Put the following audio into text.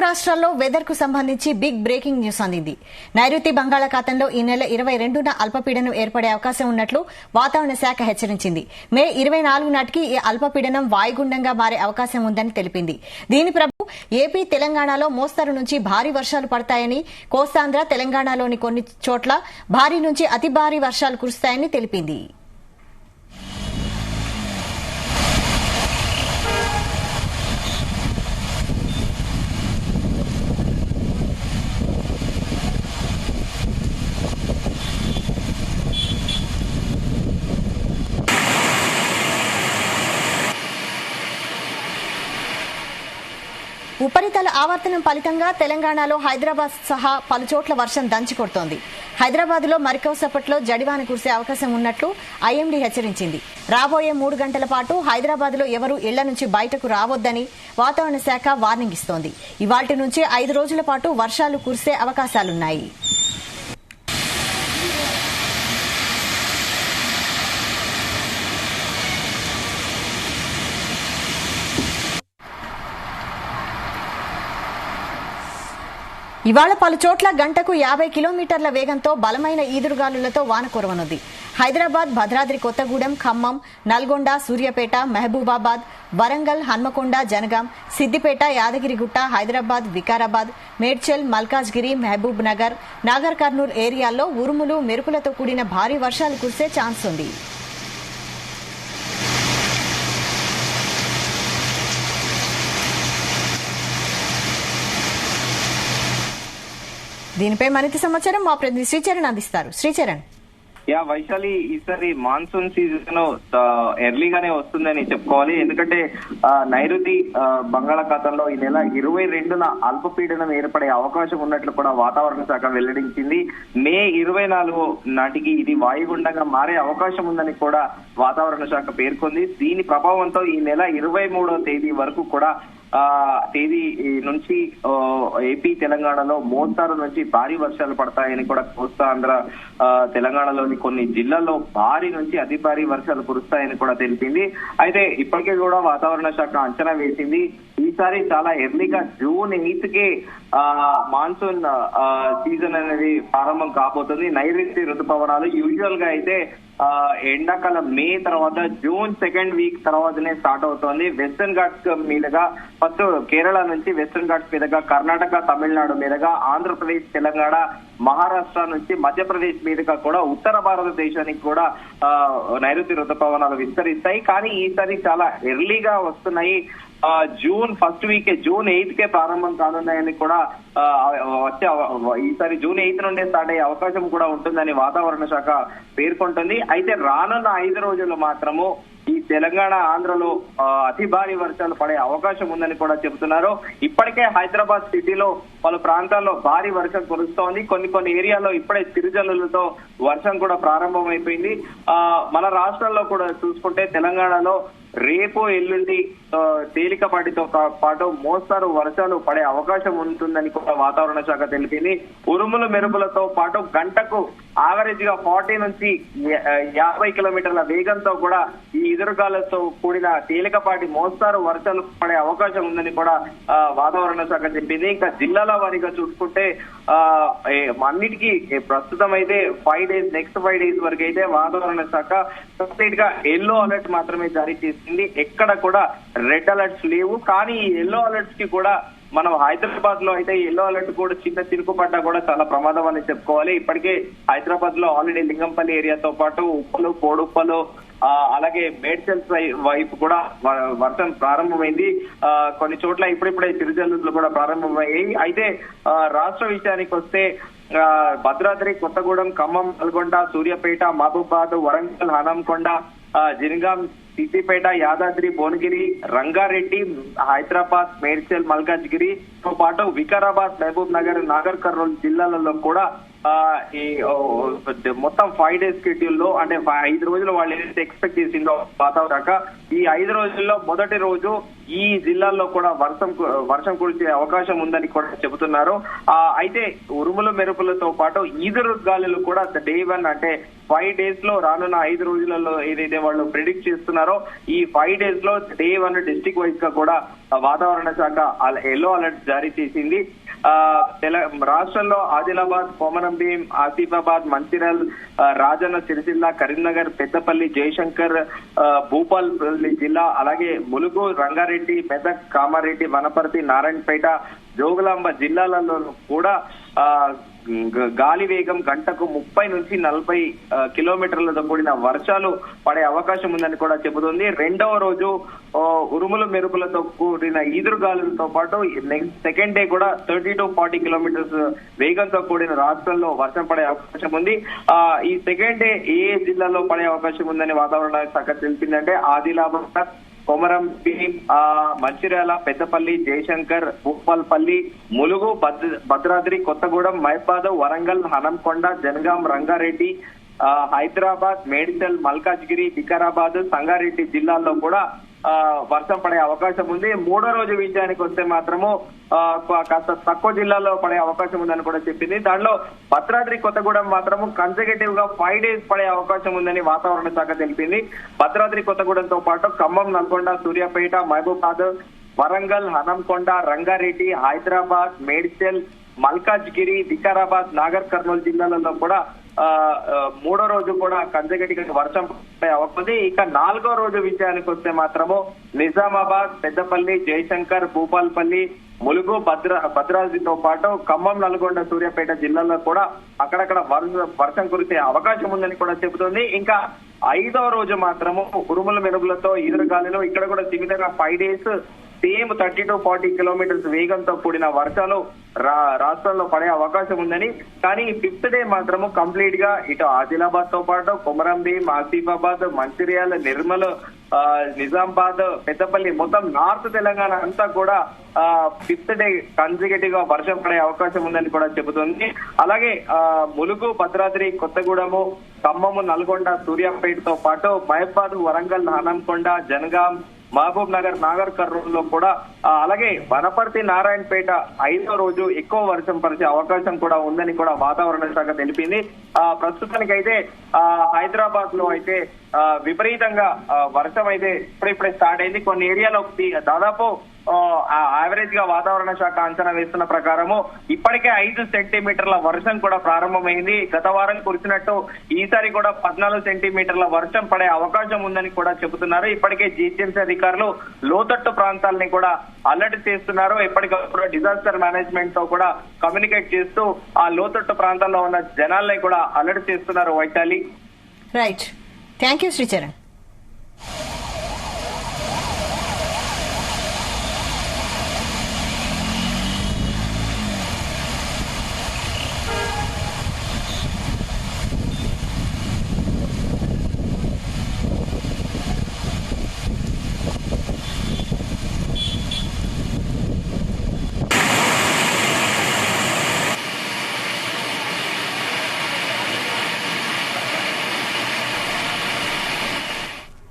రాష్ట్రాల్లో వెదర్ కు సంబంధించి బిగ్ బ్రేకింగ్ న్యూస్ అందింది. నైరుతి బంగాళాఖాతంలో ఈ నెల 22న అల్పపీడనం ఏర్పడే అవకాశం ఉన్నట్లు వాతావరణ శాఖ హెచ్చరించింది. మే 24 నాటికి ఈ అల్పపీడనం వాయుగుండంగా మారే అవకాశం ఉందని తెలిపింది. దీని ప్రభావం ఏపీ, తెలంగాణలో మోస్తరు నుంచి భారీ వర్షాలు పడతాయని, కోస్తాంధ్ర, తెలంగాణలోని కొన్ని చోట్ల భారీ నుంచి అతి భారీ వర్షాలు కురుస్తాయని తెలిపింది. ఉపరితల ఆవర్తనం ఫలితంగా తెలంగాణలో హైదరాబాద్ సహా పలుచోట్ల వర్షం దంచికొడుతోంది. హైదరాబాద్ లో మరికొద్దిసేపట్లో జడివాన కురిసే అవకాశం ఉన్నట్లు ఐఎండీ హెచ్చరించింది. రాబోయే 3 గంటల పాటు హైదరాబాద్ లో ఎవరూ ఇళ్ల నుంచి బయటకు రావొద్దని వాతావరణ శాఖ వార్నింగ్ ఇస్తోంది. ఇవాళ్టి నుంచి 5 రోజుల పాటు వర్షాలు కురిసే అవకాశాలున్నాయి. ఇవాళ పలు చోట్ల గంటకు 50 కిలోమీటర్ల వేగంతో బలమైన ఈదురుగాలులతో వాన కురవనుంది. హైదరాబాద్, భద్రాద్రి కొత్తగూడెం, ఖమ్మం, నల్గొండ, సూర్యాపేట, మహబూబాబాద్, వరంగల్, హన్మకొండ, జనగాం, సిద్దిపేట, యాదగిరిగుట్ట, హైదరాబాద్, వికారాబాద్, మేడ్చల్, మల్కాజ్గిరి, మహబూబ్ నగర్, నాగర్ కర్నూల్ ఏరియాల్లో ఉరుములు, మెరుపులతో కూడిన భారీ వర్షాలు కురిసే ఛాన్స్ ఉంది. దీనిపై మరింత సమాచారం మా ప్రతినిధి శ్రీచరణ్ అందిస్తారు. శ్రీచరణ్. వైశాలి, ఈసారి మాన్సూన్ సీజన్ ఎర్లీగానే వస్తుందని చెప్పుకోవాలి. ఎందుకంటే నైరుతి బంగాళాఖాతంలో ఈ నెల 22న అల్పపీడనం ఏర్పడే అవకాశం ఉన్నట్లు కూడా వాతావరణ శాఖ వెల్లడించింది. మే 24 నాటికి ఇది వాయుగుండంగా మారే అవకాశం ఉందని కూడా వాతావరణ శాఖ పేర్కొంది. దీని ప్రభావంతో ఈ నెల 23వ తేదీ వరకు కూడా తేదీ నుంచి ఏపీ, తెలంగాణలో మోస్తారు నుంచి భారీ వర్షాలు పడతాయని కూడా కోస్తాంధ్ర, తెలంగాణలోని కొన్ని జిల్లాల్లో భారీ నుంచి అతి భారీ వర్షాలు కురుస్తాయని కూడా తెలిపింది. అయితే ఇప్పటికే కూడా వాతావరణ శాఖ అంచనా వేసింది, ఈసారి చాలా ఎర్లీగా జూన్ 8కే మాన్సూన్ సీజన్ అనేది ప్రారంభం కాబోతుంది. నైరుతి ఋతుపవనాలు యూజువల్ గా అయితే ఎండాకాలం మే తర్వాత జూన్ 2nd వీక్ తర్వాతనే స్టార్ట్ అవుతోంది. వెస్టర్న్ ఘాట్స్ మీదుగా ఫస్ట్ కేరళ నుంచి వెస్టర్న్ ఘాట్స్ మీదుగా కర్ణాటక, తమిళనాడు మీదుగా ఆంధ్రప్రదేశ్, తెలంగాణ, మహారాష్ట్ర నుంచి మధ్యప్రదేశ్ మీదుగా కూడా ఉత్తర భారతదేశానికి కూడా నైరుతి ఋతుపవనాలు విస్తరిస్తాయి. కానీ ఈసారి చాలా ఎర్లీగా వస్తున్నాయి. జూన్ 1st వీకే, జూన్ 8కే ప్రారంభం కానున్నాయని కూడా ఈసారి జూన్ 8 నుండే స్టార్ట్ అయ్యే అవకాశం కూడా ఉంటుందని వాతావరణ శాఖ పేర్కొంటుంది. అయితే రానున్న 5 రోజులు మాత్రము ఈ తెలంగాణ, ఆంధ్రలో అతి భారీ వర్షాలు పడే అవకాశం ఉందని కూడా చెబుతున్నారు. ఇప్పటికే హైదరాబాద్ సిటీలో పలు ప్రాంతాల్లో భారీ వర్షం కురుస్తోంది. కొన్ని ఏరియాల్లో ఇప్పుడే చిరుజల్లులతో వర్షం కూడా ప్రారంభమైపోయింది. మన రాష్ట్రంలో కూడా చూసుకుంటే తెలంగాణలో రేపు, ఎల్లుండి తేలికపాటితో పాటు మోస్తారు వర్షాలు పడే అవకాశం ఉంటుందని కూడా వాతావరణ శాఖ తెలిపింది. ఉరుములు, మెరుపులతో పాటు గంటకు యావరేజ్ గా 40 నుంచి 50 కిలోమీటర్ల వేగంతో కూడా ఈ ఎదురుగాలతో కూడిన తేలికపాటి మోస్తారు వర్షాలు పడే అవకాశం ఉందని కూడా వాతావరణ శాఖ చెప్పింది. ఇంకా జిల్లాల వారీగా చూసుకుంటే అన్నిటికీ ప్రస్తుతం అయితే 5 డేస్, నెక్స్ట్ 5 డేస్ వరకు అయితే వాతావరణ శాఖ కంప్లీట్ గా ఎల్లో అలర్ట్ మాత్రమే జారీ చేసింది. ఎక్కడ కూడా రెడ్ అలర్ట్స్ లేవు. కానీ ఈ ఎల్లో అలర్ట్స్ కి కూడా మనం హైదరాబాద్ లో అయితే ఎల్లో అలర్ట్ కూడా చిన్న చినుకు పడ్డా కూడా చాలా ప్రమాదం అని చెప్పుకోవాలి. ఇప్పటికే హైదరాబాద్ లో ఆల్రెడీ లింగంపల్లి ఏరియాతో పాటు ఉప్పలు, కోడుప్పలు, అలాగే మేడ్చల్ వైపు కూడా వర్షం ప్రారంభమైంది. కొన్ని చోట్ల ఇప్పుడిప్పుడే చిరుజల్లులు కూడా ప్రారంభమయ్యాయి. అయితే రాష్ట్ర విషయానికి వస్తే భద్రాద్రి కొత్తగూడెం, ఖమ్మం, నల్గొండ, సూర్యాపేట, మహబూబాబాద్, వరంగల్, హనంకొండ, జినగాం, సిద్దిపేట, యాదాద్రి, భువనగిరి, రంగారెడ్డి, హైదరాబాద్, మేడ్చల్, మల్కాజ్గిరితో పాటు వికారాబాద్, మహబూబ్ నగర్, నాగర్ కర్నూల్ జిల్లాలలో కూడా ఈ మొత్తం 5 డేస్ షెడ్యూల్ లో, అంటే 5 రోజులు వాళ్ళు ఏదైతే ఎక్స్పెక్ట్ చేసిందో వాతావరణ ఈ 5 రోజుల్లో మొదటి రోజు ఈ జిల్లాల్లో కూడా వర్షం కురిసే అవకాశం ఉందని కూడా చెబుతున్నారు. అయితే ఉరుములు మెరుపులతో పాటు ఈదురు గాలులు కూడా డే 1 అంటే 5 days లో రానున్న 5 రోజులలో ఏదైతే వాళ్ళు ప్రిడిక్ట్ చేస్తున్నారో ఈ 5 days లో డే 1 డిస్ట్రిక్ట్ వైజ్ గా కూడా వాతావరణ శాఖ ఎల్లో అలర్ట్ జారీ చేసింది. రాష్ట్రంలో ఆదిలాబాద్, కొమరంభీం, ఆసిఫాబాద్, మంచిర్యాల్, రాజన్న సిరిసిల్ల, కరీంనగర్, పెద్దపల్లి, జయశంకర్, భూపాల్పల్లి జిల్లా, అలాగే ములుగు, రంగారెడ్డి, మెదక్, కామారెడ్డి, వనపర్తి, నారాయణపేట, జోగులాంబ జిల్లాలలో కూడా గాలి వేగం గంటకు 30 నుంచి 40 కిలోమీటర్లతో కూడిన వర్షాలు పడే అవకాశం ఉందని కూడా చెబుతుంది. రెండవ రోజు ఉరుములు మెరుపులతో కూడిన ఈదురుగాలులతో పాటు సెకండ్ డే కూడా 30 to 40 కిలోమీటర్స్ వేగంతో కూడిన రాష్ట్రంలో వర్షం పడే అవకాశం ఉంది. ఈ సెకండ్ డే ఏ జిల్లాలో పడే అవకాశం ఉందని వాతావరణ శాఖ తెలిపిందంటే ఆదిలాబాద్, కొమరంభీం, మంచిర్యాల, పెద్దపల్లి, జయశంకర్, భూపాల్పల్లి, ములుగు, భద్రాద్రి కొత్తగూడెం, మహబాద్, వరంగల్, హనంకొండ, జనగాం, రంగారెడ్డి, హైదరాబాద్, మేడ్చల్, మల్కాజ్గిరి, వికారాబాద్, సంగారెడ్డి జిల్లాల్లో కూడా వర్షం పడే అవకాశం ఉంది. మూడో రోజు విషయానికి వస్తే మాత్రము కాస్త తక్కువ జిల్లాల్లో పడే అవకాశం ఉందని కూడా చెప్పింది. దానిలో భద్రాద్రి కొత్తగూడెం మాత్రము కన్సర్వేటివ్ గా 5 days పడే అవకాశం ఉందని వాతావరణ శాఖ తెలిపింది. భద్రాద్రి కొత్తగూడెంతో పాటు ఖమ్మం, నల్గొండ, సూర్యాపేట, మహబూబాద్, వరంగల్, హనంకొండ, రంగారెడ్డి, హైదరాబాద్, మేడ్చల్, మల్కాజ్గిరి, వికారాబాద్, నాగర్ కర్నూలు జిల్లాలలో కూడా మూడో రోజు కూడా కన్సర్వేటివ్ వర్షం పడే అవకాశం. ఇక 4వ రోజు విషయానికి వస్తే మాత్రము నిజామాబాద్, పెద్దపల్లి, జయశంకర్, భూపాల్పల్లి, ములుగు, భద్రాద్రితో పాటు ఖమ్మం, నల్గొండ, సూర్యాపేట జిల్లాల్లో కూడా అక్కడక్కడ వర్షం కురిసే అవకాశం ఉందని కూడా చెబుతుంది. ఇంకా 5వ రోజు మాత్రము ఉరుముల మెరుపులతో ఈదురుగాలిలో ఇక్కడ కూడా సిమిలర్గా 5 days సేమ్ 30 to 40 కిలోమీటర్స్ వేగంతో కూడిన వర్షాలు రాష్ట్రంలో పడే అవకాశం ఉందని. కానీ 5th డే మాత్రము కంప్లీట్ గా ఇటు ఆదిలాబాద్ తో పాటు కొమరంభీం, ఆసిఫాబాద్, మంచిర్యాల, నిర్మల్, నిజామాబాద్, పెద్దపల్లి మొత్తం నార్త్ తెలంగాణ అంతా కూడా 5th డే కన్సిక్యూటివ్ గా వర్షం పడే అవకాశం ఉందని కూడా చెబుతుంది. అలాగే ములుగు, భద్రాద్రి, కొత్తగూడెము, ఖమ్మము, నల్గొండ, సూర్యాపేటతో పాటు మహబాద్, వరంగల్, హనంకొండ, జనగాం, మహబూబ్ నగర్, నాగర్ కర్నూలులో కూడా అలాగే వనపర్తి, నారాయణపేట 5వ రోజు ఎక్కువ వర్షం పడే అవకాశం కూడా ఉందని కూడా వాతావరణ శాఖ తెలిపింది. ప్రస్తుతానికైతే హైదరాబాద్ లో అయితే విపరీతంగా వర్షం అయితే ఇప్పుడిప్పుడే స్టార్ట్ అయింది. కొన్ని ఏరియాలో దాదాపు యావరేజ్ గా వాతావరణ శాఖ అంచనా వేస్తున్న ప్రకారము ఇప్పటికే 5 సెంటీమీటర్ల వర్షం కూడా ప్రారంభమైంది. గత వారం కురిసినట్టు ఈసారి కూడా 14 సెంటీమీటర్ల వర్షం పడే అవకాశం ఉందని కూడా చెబుతున్నారు. ఇప్పటికే జీహెచ్ఎంసీ అధికారులు లోతట్టు ప్రాంతాలని కూడా అలర్ట్ చేస్తున్నారు. ఎప్పటికప్పుడు డిజాస్టర్ మేనేజ్మెంట్ తో కూడా కమ్యూనికేట్ చేస్తూ ఆ లోతట్టు ప్రాంతాల్లో ఉన్న జనాల్ని కూడా అలర్ట్ చేస్తున్నారు Vaishali. Right, thank you Sricharan.